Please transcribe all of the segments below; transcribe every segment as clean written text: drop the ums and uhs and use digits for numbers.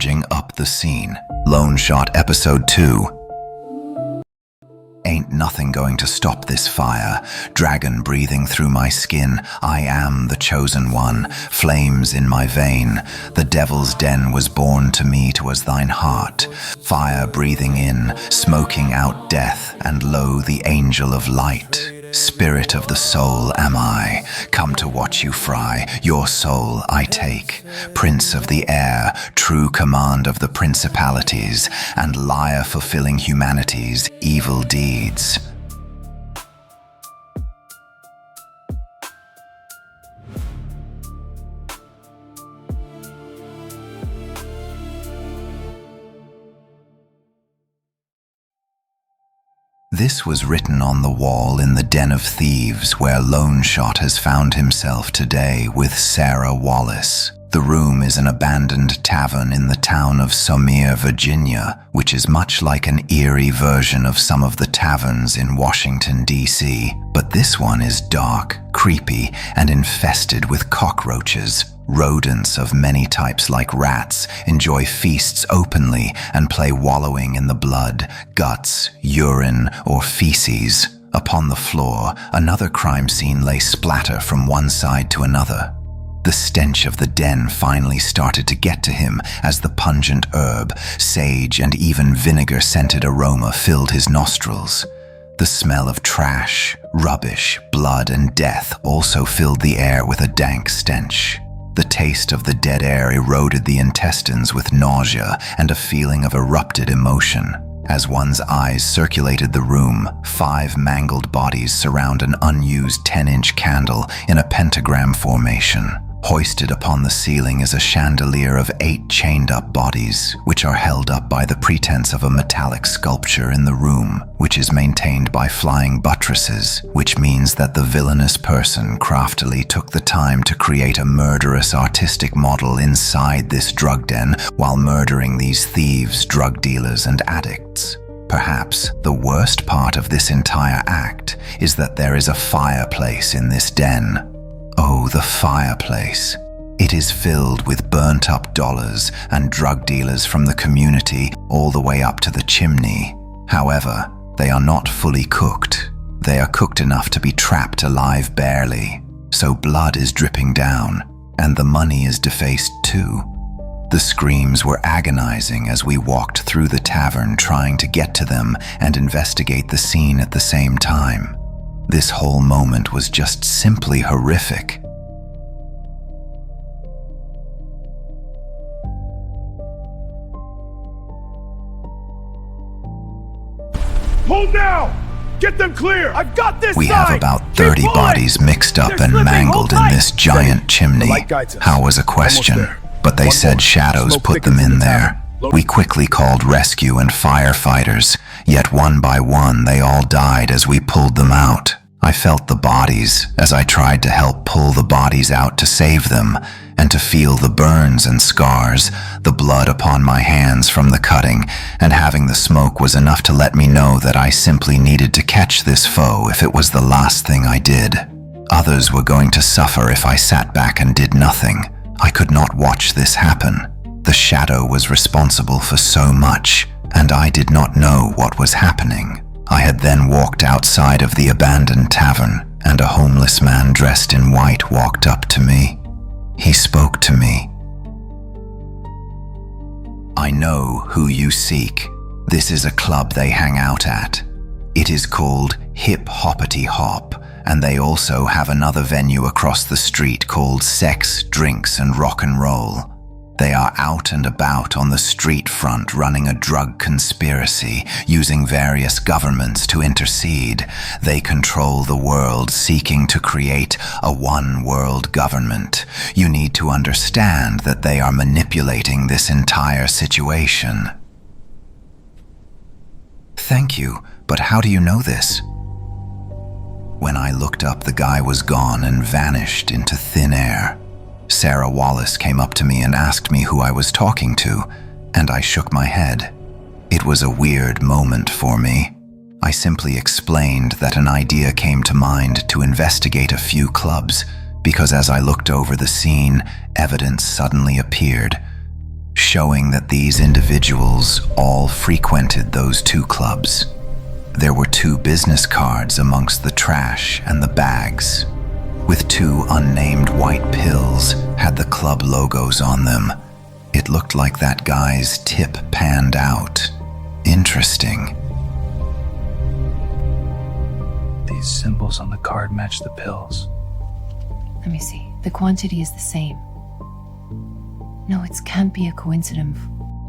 charging up the scene. Loneshot Episode 2. Ain't nothing going to stop this fire. Dragon breathing through my skin. I am the chosen one. Flames in my vein. The devil's den was born to me, 'twas thine heart. Fire breathing in, smoking out death, and lo, the angel of light. Spirit of the soul am I, come to watch you fry, your soul I take. Prince of the air, true command of the principalities, and liar fulfilling humanity's evil deeds. This was written on the wall in the Den of Thieves where Loneshot has found himself today with Sarah Wallace. The room is an abandoned tavern in the town of Somers, Virginia, which is much like an eerie version of some of the taverns in Washington, D.C. But this one is dark, creepy, and infested with cockroaches. Rodents of many types like rats enjoy feasts openly and play wallowing in the blood, guts, urine, or feces. Upon the floor, another crime scene lay splatter from one side to another. The stench of the den finally started to get to him as the pungent herb, sage, and even vinegar-scented aroma filled his nostrils. The smell of trash, rubbish, blood, and death also filled the air with a dank stench. The taste of the dead air eroded the intestines with nausea and a feeling of erupted emotion. As one's eyes circulated the room, 5 mangled bodies surround an unused 10-inch candle in a pentagram formation. Hoisted upon the ceiling is a chandelier of 8 chained-up bodies, which are held up by the pretense of a metallic sculpture in the room, which is maintained by flying buttresses, which means that the villainous person craftily took the time to create a murderous artistic model inside this drug den while murdering these thieves, drug dealers, and addicts. Perhaps the worst part of this entire act is that there is a fireplace in this den. Oh, the fireplace. It is filled with burnt-up dollars and drug dealers from the community all the way up to the chimney. However, they are not fully cooked. They are cooked enough to be trapped alive barely. So blood is dripping down, and the money is defaced too. The screams were agonizing as we walked through the tavern trying to get to them and investigate the scene at the same time. This whole moment was just simply horrific. Hold down! Get them clear! I've got this We side! have about 30 bodies mixed up and mangled in this giant chimney. How was a question, but they said shadows put them in there. We quickly called rescue and firefighters, yet one by one they all died as we pulled them out. I felt the bodies as I tried to help pull the bodies out to save them, and to feel the burns and scars, the blood upon my hands from the cutting, and having the smoke was enough to let me know that I simply needed to catch this foe if it was the last thing I did. Others were going to suffer if I sat back and did nothing. I could not watch this happen. The shadow was responsible for so much, and I did not know what was happening. I had then walked outside of the abandoned tavern, and a homeless man dressed in white walked up to me. He spoke to me. I know who you seek. This is a club they hang out at. It is called Hip Hoppity Hop, and they also have another venue across the street called Sex, Drinks, and Rock and Roll. They are out and about on the street front running a drug conspiracy, using various governments to intercede. They control the world, seeking to create a one-world government. You need to understand that they are manipulating this entire situation. Thank you, but how do you know this? When I looked up, the guy was gone and vanished into thin air. Sarah Wallace came up to me and asked me who I was talking to, and I shook my head. It was a weird moment for me. I simply explained that an idea came to mind to investigate a few clubs, because as I looked over the scene, evidence suddenly appeared. showing that these individuals all frequented those two clubs. There were 2 business cards amongst the trash and the bags, with 2 unnamed white pills had the club logos on them. It looked like that guy's tip panned out. Interesting. These symbols on the card match the pills. Let me see. The quantity is the same. No, it can't be a coincidence.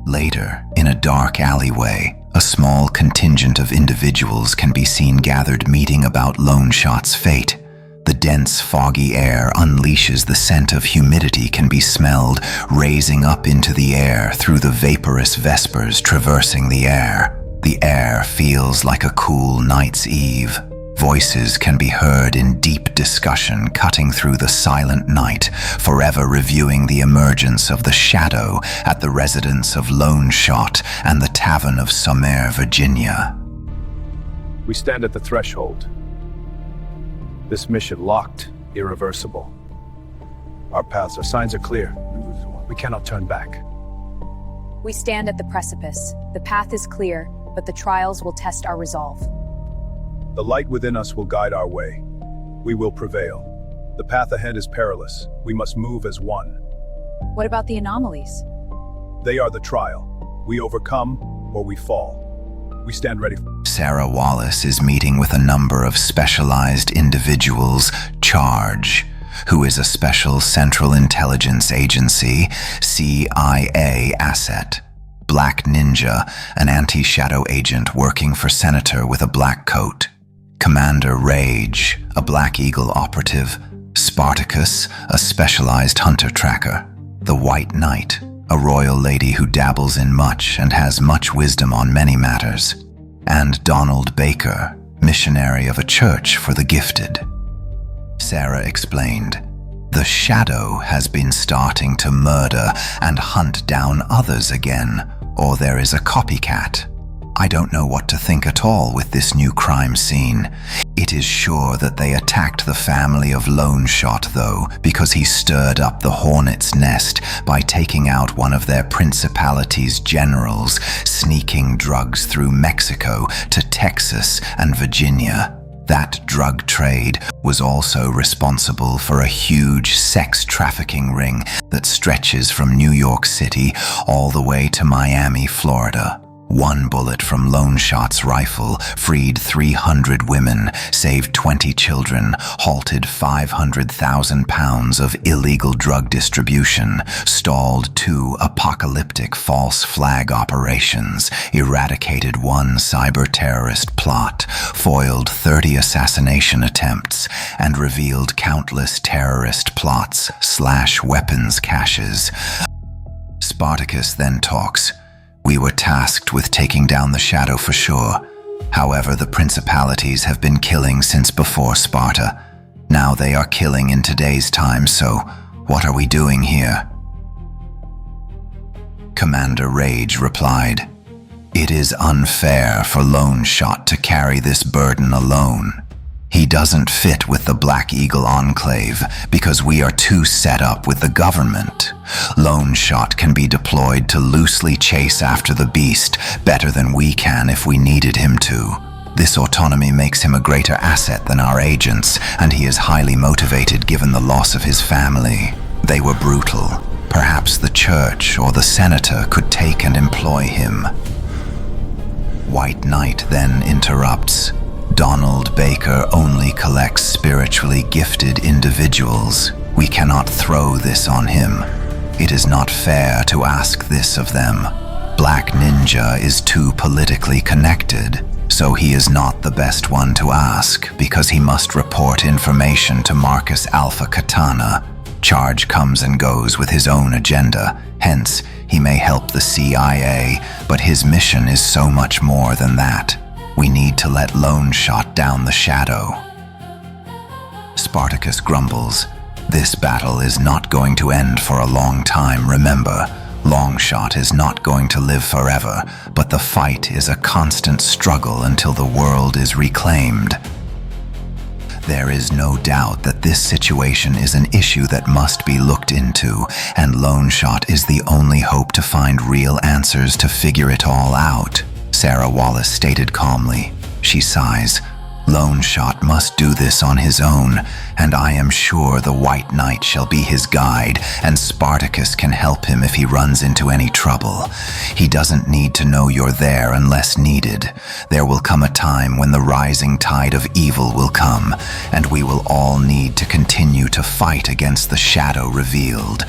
Later, in a dark alleyway, a small contingent of individuals can be seen gathered meeting about Loneshot's fate. The dense, foggy air unleashes the scent of humidity can be smelled, raising up into the air through the vaporous vespers traversing the air. The air feels like a cool night's eve. Voices can be heard in deep discussion cutting through the silent night, forever reviewing the emergence of the shadow at the residence of Loneshot and the tavern of Somers, Virginia. We stand at the threshold. This mission locked, irreversible. Our paths, our signs are clear. We cannot turn back. We stand at the precipice. The path is clear, but the trials will test our resolve. The light within us will guide our way. We will prevail. The path ahead is perilous. We must move as one. What about the anomalies? They are the trial. We overcome or we fall. We stand ready. Sarah Wallace is meeting with a number of specialized individuals. Charge, who is a special Central Intelligence Agency, CIA asset. Black Ninja, an anti-shadow agent working for Senator with a black coat. Commander Rage, a Black Eagle operative. Spartacus, a specialized hunter tracker. The White Knight, a royal lady who dabbles in much and has much wisdom on many matters. And Donald Baker, missionary of a church for the gifted. Sarah explained, "The shadow has been starting to murder and hunt down others again, or there is a copycat. I don't know what to think at all with this new crime scene. It is sure that they attacked the family of Loneshot, though, because he stirred up the hornet's nest by taking out one of their principality's generals, sneaking drugs through Mexico to Texas and Virginia. That drug trade was also responsible for a huge sex trafficking ring that stretches from New York City all the way to Miami, Florida. One bullet from Loneshot's rifle freed 300 women, saved 20 children, halted 500,000 pounds of illegal drug distribution, stalled 2 apocalyptic false flag operations, eradicated 1 cyber-terrorist plot, foiled 30 assassination attempts, and revealed countless terrorist plots / weapons caches." Spartacus then talks. "We were tasked with taking down the shadow for sure. However, the principalities have been killing since before Sparta. Now they are killing in today's time, so what are we doing here?" Commander Rage replied, "It is unfair for Loneshot to carry this burden alone. He doesn't fit with the Black Eagle Enclave because we are too set up with the government. Loneshot can be deployed to loosely chase after the beast better than we can if we needed him to. This autonomy makes him a greater asset than our agents, and he is highly motivated given the loss of his family. They were brutal. Perhaps the church or the senator could take and employ him." White Knight then interrupts. "Donald Baker only collects spiritually gifted individuals. We cannot throw this on him. It is not fair to ask this of them. Black Ninja is too politically connected, so he is not the best one to ask because he must report information to Marcus Alpha Katana. Charge comes and goes with his own agenda, hence he may help the CIA, but his mission is so much more than that. We need to let Loneshot down the shadow." Spartacus grumbles. "This battle is not going to end for a long time, remember. Loneshot is not going to live forever, but the fight is a constant struggle until the world is reclaimed." There is no doubt that this situation is an issue that must be looked into, and Loneshot is the only hope to find real answers to figure it all out, Sarah Wallace stated calmly. She sighs. Loneshot must do this on his own, and I am sure the White Knight shall be his guide, and Spartacus can help him if he runs into any trouble. He doesn't need to know you're there unless needed. There will come a time when the rising tide of evil will come, and we will all need to continue to fight against the shadow revealed.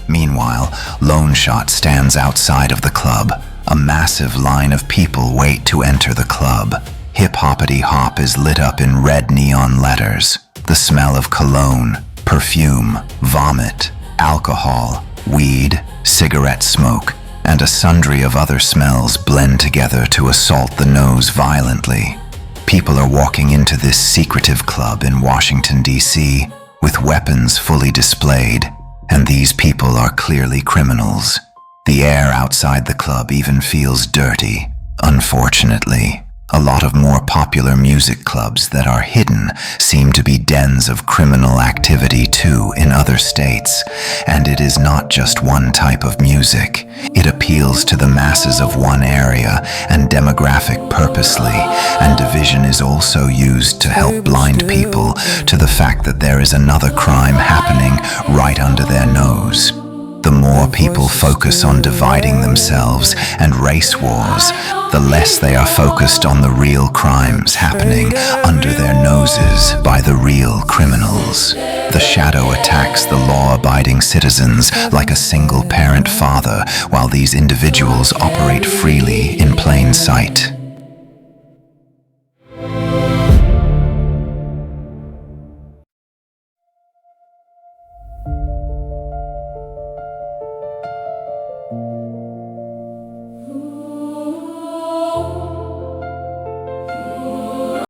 Meanwhile, Loneshot stands outside of the club. A massive line of people wait to enter the club. Hip-hoppity hop is lit up in red neon letters. The smell of cologne, perfume, vomit, alcohol, weed, cigarette smoke, and a sundry of other smells blend together to assault the nose violently. People are walking into this secretive club in Washington, D.C., with weapons fully displayed, and these people are clearly criminals. The air outside the club even feels dirty. Unfortunately, a lot of more popular music clubs that are hidden seem to be dens of criminal activity too in other states, and it is not just one type of music. It appeals to the masses of one area and demographic purposely, and division is also used to help blind people to the fact that there is another crime happening right under their nose. The more people focus on dividing themselves and race wars, the less they are focused on the real crimes happening under their noses by the real criminals. The shadow attacks the law-abiding citizens like a single-parent father, while these individuals operate freely in plain sight.